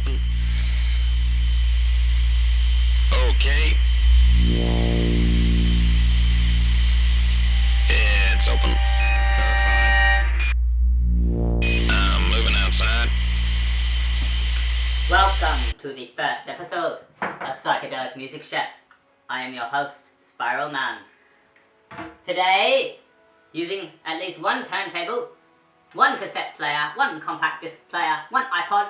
open? Okay. Yeah, it's open. Verified. I'm moving outside. Welcome to the first episode of Psychedelic Music Chef. I am your host, Spiral Man. Today, using at least one turntable, one cassette player, one compact disc player, one iPod,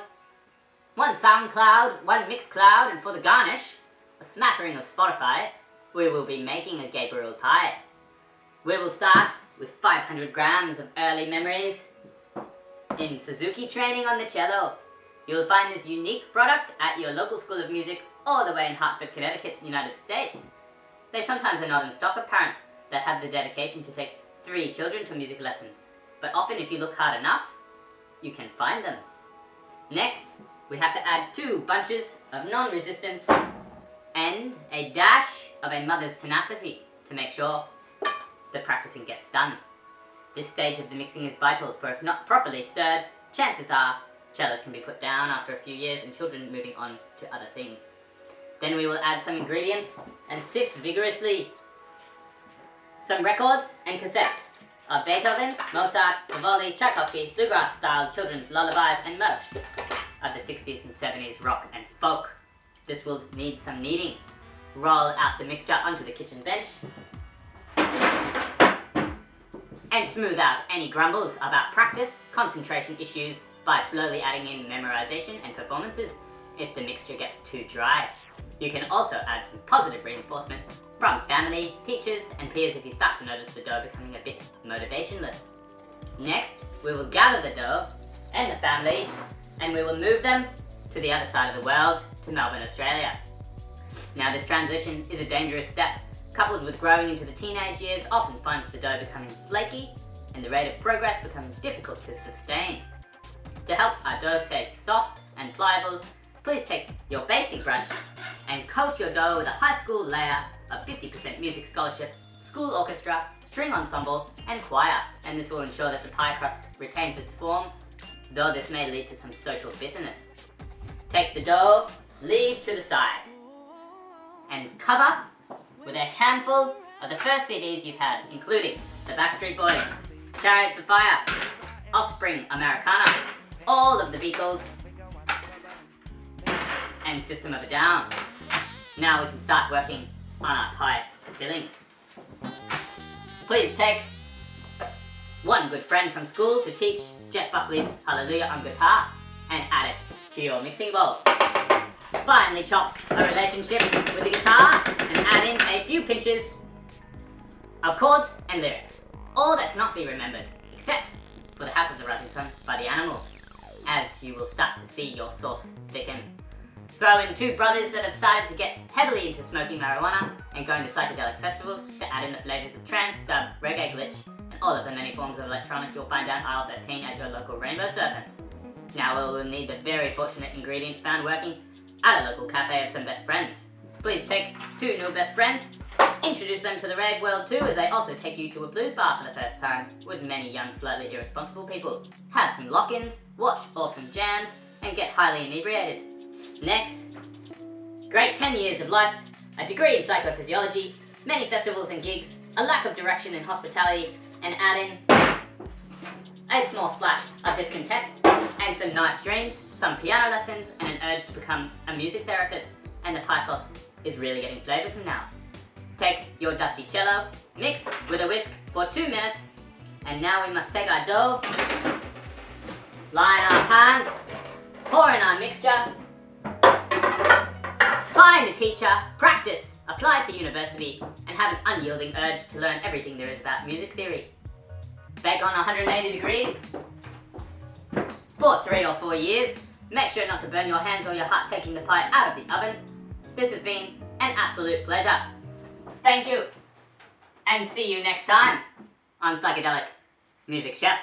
one SoundCloud, one Mixcloud, and for the garnish, a smattering of Spotify, we will be making a Gabriel pie. We will start with 500 grams of early memories in Suzuki training on the cello. You'll find this unique product at your local school of music all the way in Hartford, Connecticut, United States. They sometimes are not in stock of parents that have the dedication to take 3 children to music lessons, but often if you look hard enough, you can find them. Next, we have to add 2 bunches of non-resistance and a dash of a mother's tenacity to make sure the practicing gets done. This stage of the mixing is vital, for if not properly stirred, chances are cellos can be put down after a few years and children moving on to other things. Then we will add some ingredients and sift vigorously some records and cassettes of Beethoven, Mozart, Vivaldi, Tchaikovsky, bluegrass-style children's lullabies, and most of the 60s and 70s rock and folk. This will need some kneading. Roll out the mixture onto the kitchen bench and smooth out any grumbles about practice, concentration issues by slowly adding in memorization and performances if the mixture gets too dry. You can also add some positive reinforcement from family, teachers, and peers if you start to notice the dough becoming a bit motivationless. Next, we will gather the dough and the family, and we will move them to the other side of the world, to Melbourne, Australia. Now, this transition is a dangerous step, coupled with growing into the teenage years, often finds the dough becoming flaky and the rate of progress becomes difficult to sustain. To help our dough stay soft and pliable, please take your basting brush and coat your dough with a high school layer of 50% music scholarship, school orchestra, string ensemble, and choir, and this will ensure that the pie crust retains its form, though this may lead to some social bitterness. Take the dough, leave to the side, and cover with a handful of the first CDs you've had, including the Backstreet Boys, Chariots of Fire, Offspring, Americana, all of the Beatles, and System of a Down. Now we can start working on our pie fillings. Please take one good friend from school to teach Jeff Buckley's Hallelujah on guitar and add it to your mixing bowl. Finally chop a relationship with the guitar and add in a few pinches of chords and lyrics, all that cannot be remembered, except for the House of the Rising Sun by the Animals, as you will start to see your sauce thicken. Throw in 2 brothers that have started to get heavily into smoking marijuana and going to psychedelic festivals to add in the flavors of trance, dub, reggae, glitch, and all of the many forms of electronics you'll find down aisle 13 at your local Rainbow Serpent. Now we will need the very fortunate ingredient found working at a local cafe of some best friends. Please take 2 new best friends, introduce them to the rave world too, as they also take you to a blues bar for the first time with many young, slightly irresponsible people. Have some lock-ins, watch awesome jams, and get highly inebriated. Next, great 10 years of life, a degree in psychophysiology, many festivals and gigs, a lack of direction in hospitality, and add in a small splash of discontent and some nice dreams, some piano lessons, and an urge to become a music therapist, and the pie sauce is really getting flavoursome now. Take your dusty cello, mix with a whisk for 2 minutes, and now we must take our dough, line our pan, pour in our mixture, find a teacher, practice, apply to university, and have an unyielding urge to learn everything there is about music theory. Bake on 180 degrees for 3 or 4 years. Make sure not to burn your hands or your heart taking the pie out of the oven. This has been an absolute pleasure. Thank you, and see you next time on Psychedelic Music Chef.